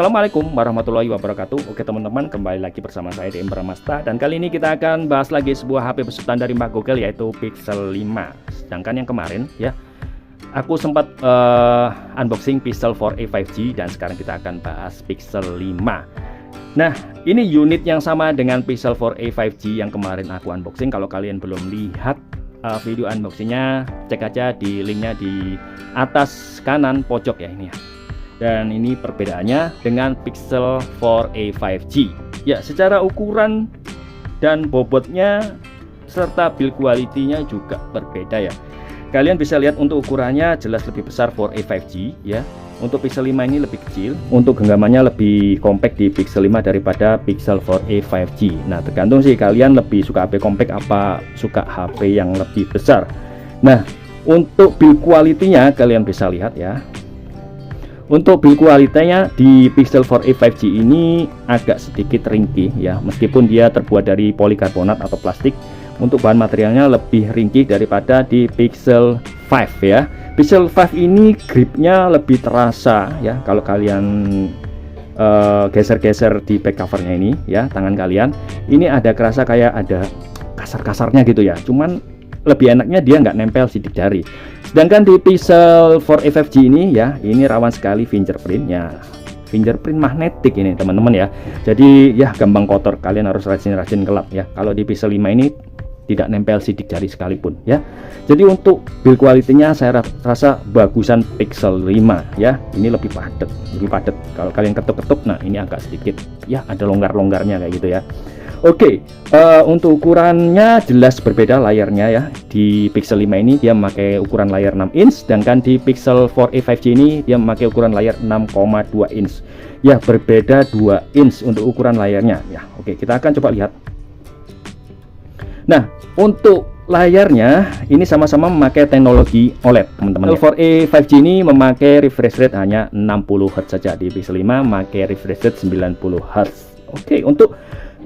Assalamualaikum warahmatullahi wabarakatuh. Oke teman-teman, kembali lagi bersama saya DM Bramasta. Dan kali ini kita akan bahas lagi sebuah HP besutan dari Mbak Google, yaitu Pixel 5. Sedangkan yang kemarin ya, aku sempat unboxing Pixel 4a 5G. Dan sekarang kita akan bahas Pixel 5. Nah, ini unit yang sama dengan Pixel 4a 5G yang kemarin aku unboxing. Kalau kalian belum lihat video unboxingnya, cek aja di linknya di atas kanan pojok ya ini ya. Dan ini perbedaannya dengan Pixel 4a 5G. Ya, secara ukuran dan bobotnya serta build quality-nya juga berbeda ya. Kalian bisa lihat untuk ukurannya jelas lebih besar 4a 5G ya. Untuk Pixel 5 ini lebih kecil. Untuk genggamannya lebih compact di Pixel 5 daripada Pixel 4a 5G. Nah, tergantung sih kalian lebih suka HP compact apa suka HP yang lebih besar. Nah, untuk build quality-nya kalian bisa lihat ya. Untuk build quality-nya di Pixel 4a 5G ini agak sedikit ringkih ya, meskipun dia terbuat dari polikarbonat atau plastik. Untuk bahan materialnya lebih ringkih daripada di Pixel 5 ya. Pixel 5 ini gripnya lebih terasa ya, kalau kalian geser-geser di back covernya ini ya, tangan kalian ini ada kerasa kayak ada kasar-kasarnya gitu ya, cuman lebih enaknya dia nggak nempel sidik jari. Sedangkan di Pixel 4a 5G ini ya, ini rawan sekali fingerprintnya, fingerprint magnetik ini teman-teman ya. Jadi ya gampang kotor, kalian harus rajin-rajin gelap ya. Kalau di Pixel 5 ini tidak nempel sidik jari sekalipun ya. Jadi untuk build quality-nya saya rasa bagusan Pixel 5 ya. Ini lebih padat. Kalau kalian ketuk-ketuk, nah ini agak sedikit ya ada longgar-longgarnya kayak gitu ya. Oke, untuk ukurannya jelas berbeda layarnya ya. Di Pixel 5 ini dia memakai ukuran layar 6 inch, sedangkan di Pixel 4a 5G ini dia memakai ukuran layar 6,2 inch. Ya, berbeda 2 inch untuk ukuran layarnya ya. Oke, kita akan coba lihat. Nah, untuk layarnya ini sama-sama memakai teknologi OLED teman-teman. 4a 5G ini memakai refresh rate hanya 60 Hz saja. Di Pixel 5 memakai refresh rate 90 Hz. Oke, untuk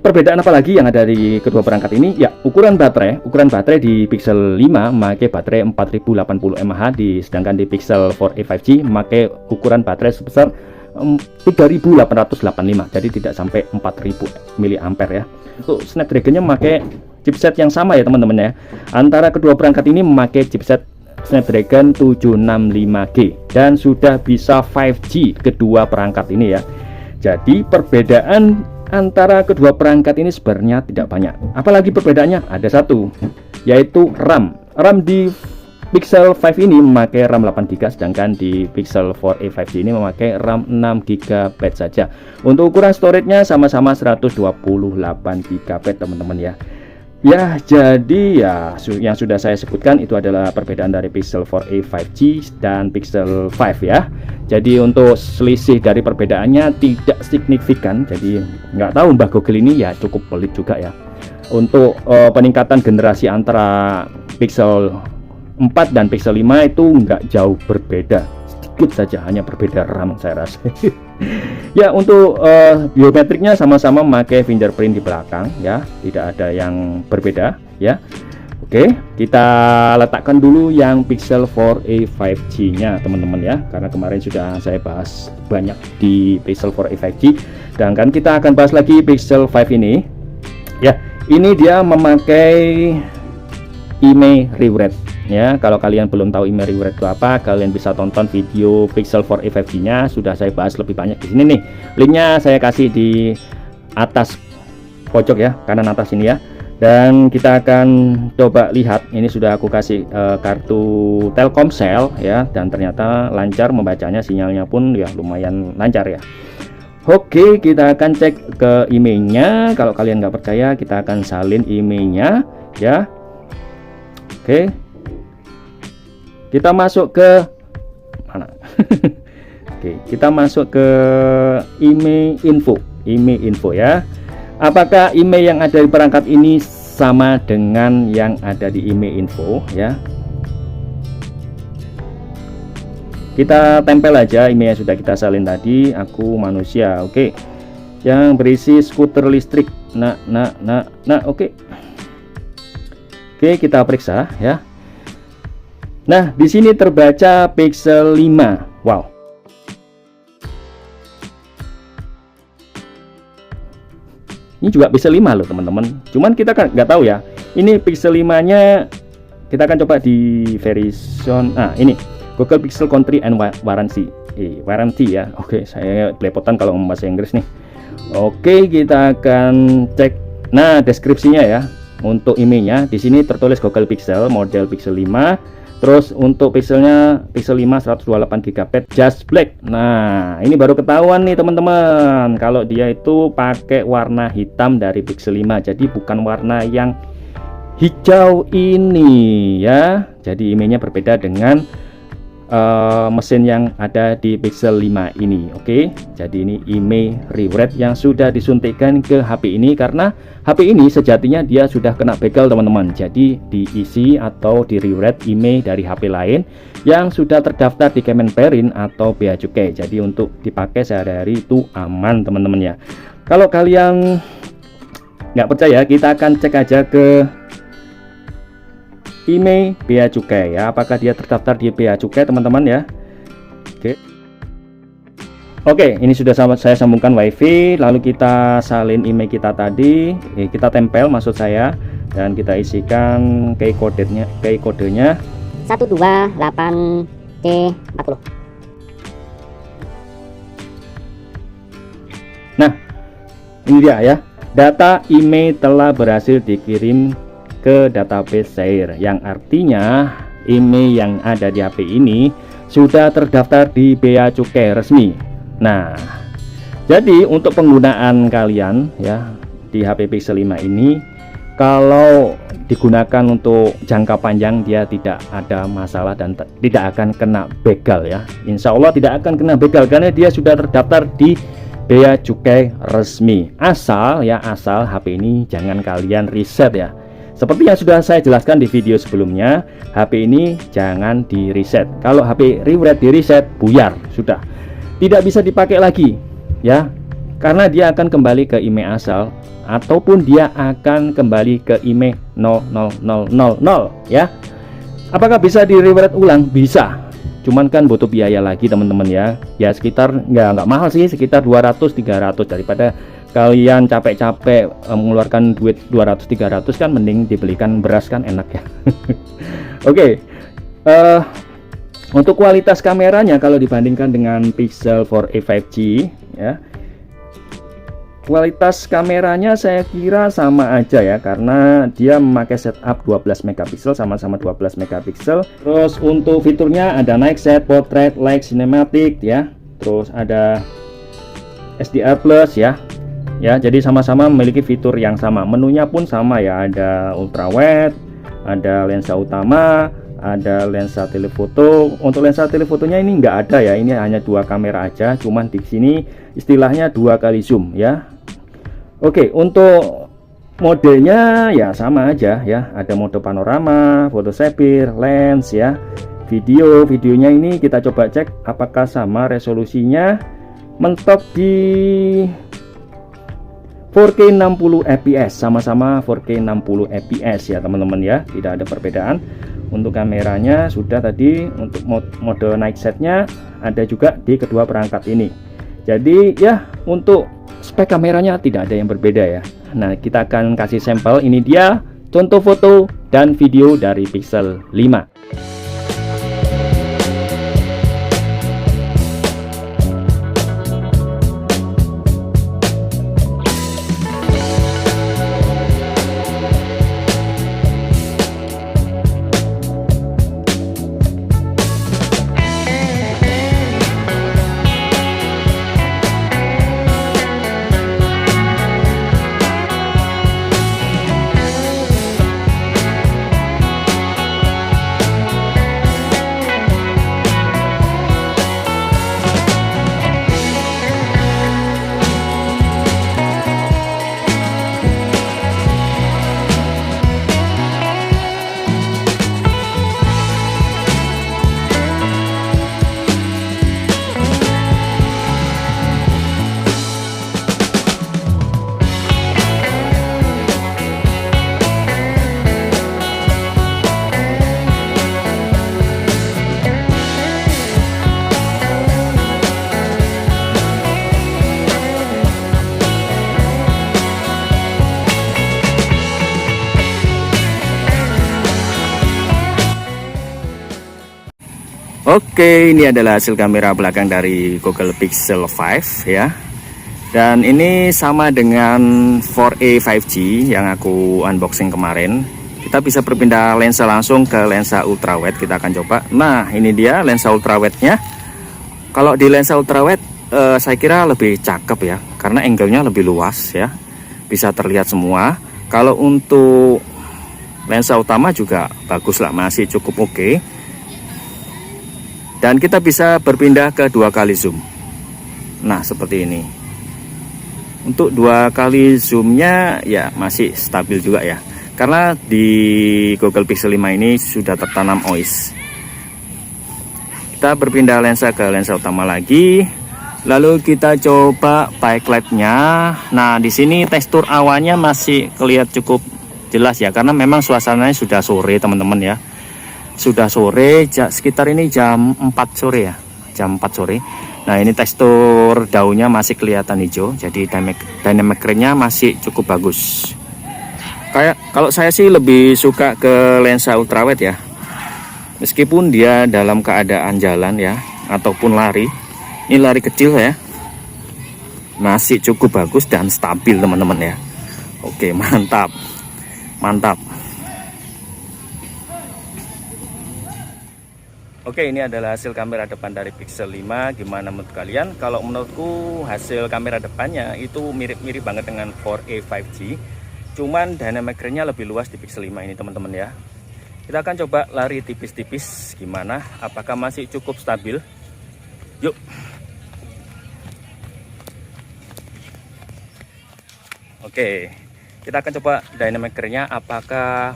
perbedaan apa lagi yang ada di kedua perangkat ini? Ya, ukuran baterai di Pixel 5 memakai baterai 4080 mAh, sedangkan di Pixel 4a 5G memakai ukuran baterai sebesar 3885. Jadi tidak sampai 4000 mAh ya. Untuk Snapdragon-nya memakai chipset yang sama ya teman-teman ya. Antara kedua perangkat ini memakai chipset Snapdragon 765G dan sudah bisa 5G kedua perangkat ini ya. Jadi perbedaan antara kedua perangkat ini sebenarnya tidak banyak. Apalagi perbedaannya ada satu, yaitu RAM. RAM di Pixel 5 ini memakai RAM 8GB, sedangkan di Pixel 4a 5G ini memakai RAM 6GB saja. Untuk ukuran storage-nya sama-sama 128GB teman-teman ya. Ya, jadi ya yang sudah saya sebutkan itu adalah perbedaan dari Pixel 4a 5G dan Pixel 5 ya. Jadi untuk selisih dari perbedaannya tidak signifikan. Jadi nggak tahu Mbak Google ini ya cukup pelit juga ya. Untuk peningkatan generasi antara Pixel 4 dan Pixel 5 itu nggak jauh berbeda, sedikit saja, hanya berbeda RAM saya rasa. Ya, untuk biometriknya sama-sama memakai fingerprint di belakang ya, tidak ada yang berbeda ya. Oke, kita letakkan dulu yang Pixel 4a 5G nya teman-teman ya, karena kemarin sudah saya bahas banyak di Pixel 4a 5G. Dan kan kita akan bahas lagi Pixel 5 ini ya. Ini dia memakai IMEI refresh ya. Kalau kalian belum tahu IMEI refresh itu apa, kalian bisa tonton video Pixel 4a 5G nya, sudah saya bahas lebih banyak di sini nih. Linknya saya kasih di atas pojok ya, kanan atas ini ya. Dan kita akan coba lihat, ini sudah aku kasih kartu Telkomsel ya, dan ternyata lancar membacanya, sinyalnya pun ya lumayan lancar ya. Oke, kita akan cek ke IMEI-nya. Kalau kalian nggak percaya, kita akan salin IMEI-nya ya. Oke, kita masuk ke mana? Oke, kita masuk ke IMEI info ya. Apakah IMEI yang ada di perangkat ini sama dengan yang ada di IMEI info ya? Kita tempel aja IMEI yang sudah kita salin tadi. Aku manusia, oke. Yang berisi skuter listrik. Oke. Oke, kita periksa ya. Nah, di sini terbaca Pixel 5. Wow. Ini juga Pixel 5 loh teman-teman. Cuman kita kan nggak tahu ya. Ini Pixel 5-nya kita akan coba di version ini Google Pixel Country and Warranty. Warranty ya. Oke, saya belepotan kalau ngomong bahasa Inggris nih. Oke, kita akan cek. Nah, deskripsinya ya. Untuk emailnya di sini tertulis Google Pixel model Pixel 5. Terus untuk pixelnya Pixel 5 128 GB just black. Nah, ini baru ketahuan nih teman-teman kalau dia itu pakai warna hitam dari Pixel 5. Jadi bukan warna yang hijau ini ya. Jadi emailnya berbeda dengan mesin yang ada di Pixel 5 ini. Oke, jadi ini email rewrite yang sudah disuntikkan ke HP ini, karena HP ini sejatinya dia sudah kena begal teman-teman. Jadi diisi atau di rewrite email dari HP lain yang sudah terdaftar di Kemenperin atau Bea Cukai. Jadi untuk dipakai sehari-hari itu aman teman-teman ya. Kalau kalian nggak percaya, kita akan cek aja ke email Bea Cukai ya, apakah dia terdaftar di Bea Cukai teman-teman ya. Oke, ini sudah saya sambungkan WiFi, lalu kita salin email kita tadi, kita tempel maksud saya, dan kita isikan key kodenya 128C40. Nah, ini dia ya, data email telah berhasil dikirim ke database Share, yang artinya email yang ada di HP ini sudah terdaftar di Bea Cukai resmi. Nah, jadi untuk penggunaan kalian ya di HP Pixel 5 ini, kalau digunakan untuk jangka panjang dia tidak ada masalah dan tidak akan kena begal ya. Insya Allah tidak akan kena begal karena dia sudah terdaftar di Bea Cukai resmi. Asal HP ini jangan kalian reset ya. Seperti yang sudah saya jelaskan di video sebelumnya, HP ini jangan di reset. Kalau HP rewrite di reset, buyar sudah, tidak bisa dipakai lagi ya, karena dia akan kembali ke email asal ataupun dia akan kembali ke email 00000 ya. Apakah bisa di rewrite ulang? Bisa, cuman kan butuh biaya lagi teman-teman ya. Ya sekitar nggak mahal sih, sekitar 200-300. Daripada kalian capek-capek mengeluarkan duit 200-300, kan mending dibelikan beras, kan enak ya. Oke, untuk kualitas kameranya kalau dibandingkan dengan Pixel 4a 5G ya, kualitas kameranya saya kira sama aja ya, karena dia memakai setup 12 megapiksel, sama-sama 12 megapiksel. Terus untuk fiturnya ada night set, portrait, light, cinematic ya. Terus ada SDR plus ya. Ya, jadi sama-sama memiliki fitur yang sama. Menunya pun sama ya, ada ultra wide, ada lensa utama, ada lensa telefoto. Untuk lensa telefotonya ini nggak ada ya, ini hanya 2 kamera aja, cuman di sini istilahnya 2 kali zoom ya. Oke, untuk modenya ya sama aja ya, ada mode panorama, foto sapphire, lens ya. Videonya ini kita coba cek apakah sama resolusinya, mentok di 4K 60 fps, sama-sama 4K 60 fps ya teman-teman ya, tidak ada perbedaan. Untuk kameranya sudah tadi, untuk mode night setnya ada juga di kedua perangkat ini. Jadi ya untuk spek kameranya tidak ada yang berbeda ya. Nah, kita akan kasih sampel, ini dia contoh foto dan video dari Pixel 5. Oke, ini adalah hasil kamera belakang dari Google Pixel 5 ya. Dan ini sama dengan 4A 5G yang aku unboxing kemarin. Kita bisa berpindah lensa langsung ke lensa ultrawide. Kita akan coba. Nah, ini dia lensa ultrawide-nya. Kalau di lensa ultrawide saya kira lebih cakep ya, karena angle-nya lebih luas ya. Bisa terlihat semua. Kalau untuk lensa utama juga bagus lah, masih cukup oke. Dan kita bisa berpindah ke 2 kali zoom. Nah, seperti ini. Untuk 2 kali zoomnya ya masih stabil juga ya. Karena di Google Pixel 5 ini sudah tertanam OIS. Kita berpindah lensa ke lensa utama lagi. Lalu kita coba backlight-nya. Nah, di sini tekstur awannya masih kelihatan cukup jelas ya, karena memang suasananya sudah sore, teman-teman ya. Sudah sore, sekitar ini jam 4 sore ya, jam 4 sore. Nah, ini tekstur daunnya masih kelihatan hijau, jadi dynamic range-nya masih cukup bagus. Kayak kalau saya sih lebih suka ke lensa ultrawide ya, meskipun dia dalam keadaan jalan ya ataupun lari. Ini lari kecil ya, masih cukup bagus dan stabil teman-teman ya. Oke, mantap, mantap. Oke, ini adalah hasil kamera depan dari Pixel 5. Gimana menurut kalian? Kalau menurutku hasil kamera depannya itu mirip-mirip banget dengan 4A 5G. Cuman dynamic range-nya lebih luas di Pixel 5 ini teman-teman ya. Kita akan coba lari tipis-tipis. Gimana? Apakah masih cukup stabil? Yuk. Oke, kita akan coba dynamic range-nya. Apakah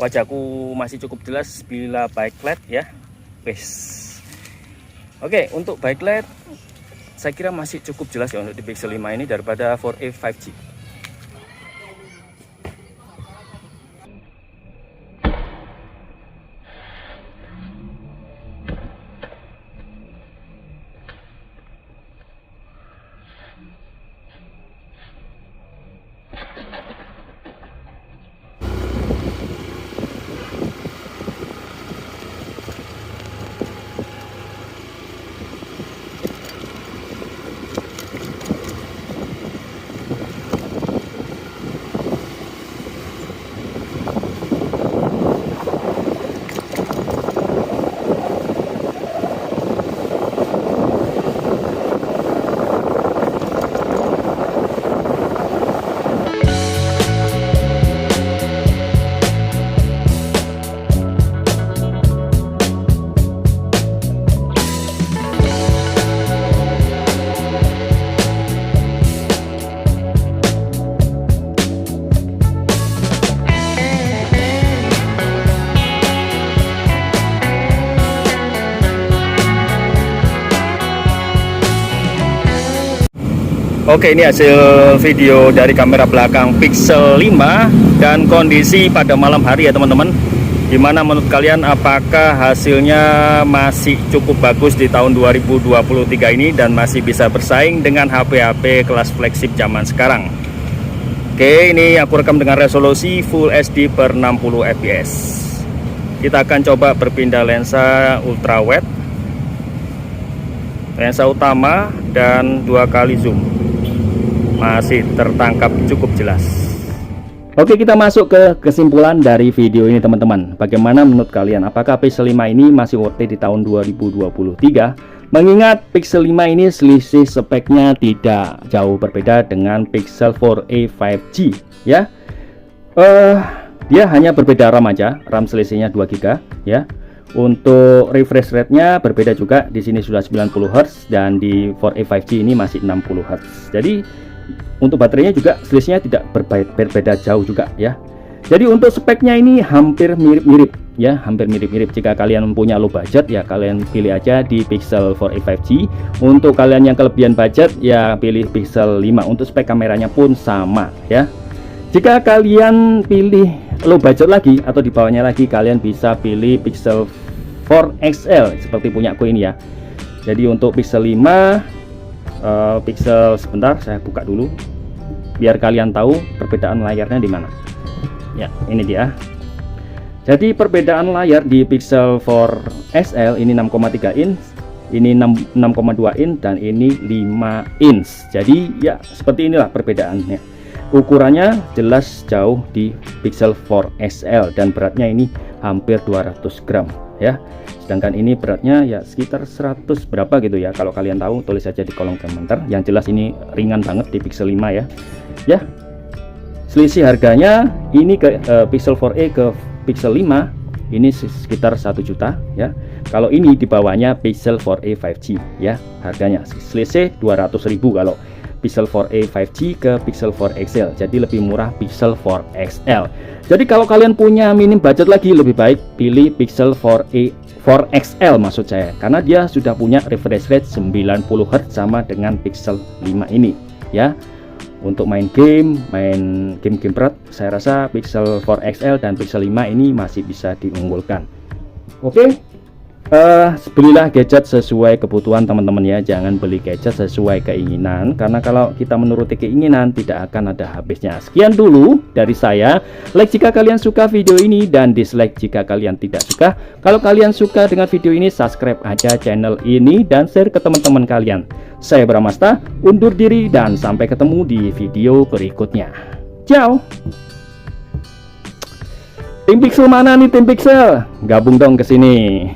wajahku masih cukup jelas bila backlight ya? Oke, untuk backlight saya kira masih cukup jelas ya untuk di Pixel 5 ini daripada 4A 5G. Oke, ini hasil video dari kamera belakang Pixel 5 dan kondisi pada malam hari ya teman-teman. Gimana menurut kalian, apakah hasilnya masih cukup bagus di tahun 2023 ini dan masih bisa bersaing dengan HP-HP kelas flagship zaman sekarang? Oke, ini aku rekam dengan resolusi Full HD per 60 fps. Kita akan coba berpindah lensa ultrawide, lensa utama, dan 2 kali zoom. Masih tertangkap cukup jelas. Oke, kita masuk ke kesimpulan dari video ini teman-teman. Bagaimana menurut kalian? Apakah Pixel 5 ini masih worth it di tahun 2023? Mengingat Pixel 5 ini selisih speknya tidak jauh berbeda dengan Pixel 4a 5G ya. Dia hanya berbeda RAM aja, RAM selisihnya 2 GB ya. Untuk refresh rate-nya berbeda juga, di sini sudah 90 Hz dan di 4a 5G ini masih 60 Hz. Jadi untuk baterainya juga selisihnya tidak berbeda jauh juga ya. Jadi untuk speknya ini hampir mirip-mirip ya, hampir mirip-mirip. Jika kalian punya low budget ya kalian pilih aja di Pixel 4a 5G. Untuk kalian yang kelebihan budget ya pilih Pixel 5. Untuk spek kameranya pun sama ya. Jika kalian pilih low budget lagi atau di bawahnya lagi, kalian bisa pilih Pixel 4 XL seperti punya aku ini ya. Jadi untuk Pixel 5 pixel, sebentar saya buka dulu biar kalian tahu perbedaan layarnya di mana. Ya, ini dia. Jadi perbedaan layar di Pixel 4 XL ini 6,3 inch, ini 6,2 inch, dan ini 5 inch. Jadi ya seperti inilah perbedaannya. Ukurannya jelas jauh di Pixel 4 XL dan beratnya ini hampir 200 gram ya. Sedangkan ini beratnya ya sekitar 100 berapa gitu ya. Kalau kalian tahu tulis saja di kolom komentar. Yang jelas ini ringan banget di Pixel 5 ya. Ya. Selisih harganya ini ke Pixel 4a ke Pixel 5 ini sekitar 1 juta ya. Kalau ini di bawahnya Pixel 4a 5G ya. Harganya selisih 200.000 kalau Pixel 4a 5G ke Pixel 4 XL. Jadi lebih murah Pixel 4 XL. Jadi kalau kalian punya minim budget lagi, lebih baik pilih Pixel 4a 4 XL maksud saya, karena dia sudah punya refresh rate 90 Hz sama dengan Pixel 5 ini ya. Untuk main game-game berat, saya rasa Pixel 4 XL dan Pixel 5 ini masih bisa diunggulkan. Oke. Belilah gadget sesuai kebutuhan teman-teman ya. Jangan beli gadget sesuai keinginan, karena kalau kita menuruti keinginan tidak akan ada habisnya. Sekian dulu dari saya. Like jika kalian suka video ini dan dislike jika kalian tidak suka. Kalau kalian suka dengan video ini, subscribe aja channel ini dan share ke teman-teman kalian. Saya Bramasta undur diri dan sampai ketemu di video berikutnya. Ciao. Tim Pixel mana nih, tim Pixel? Gabung dong ke sini.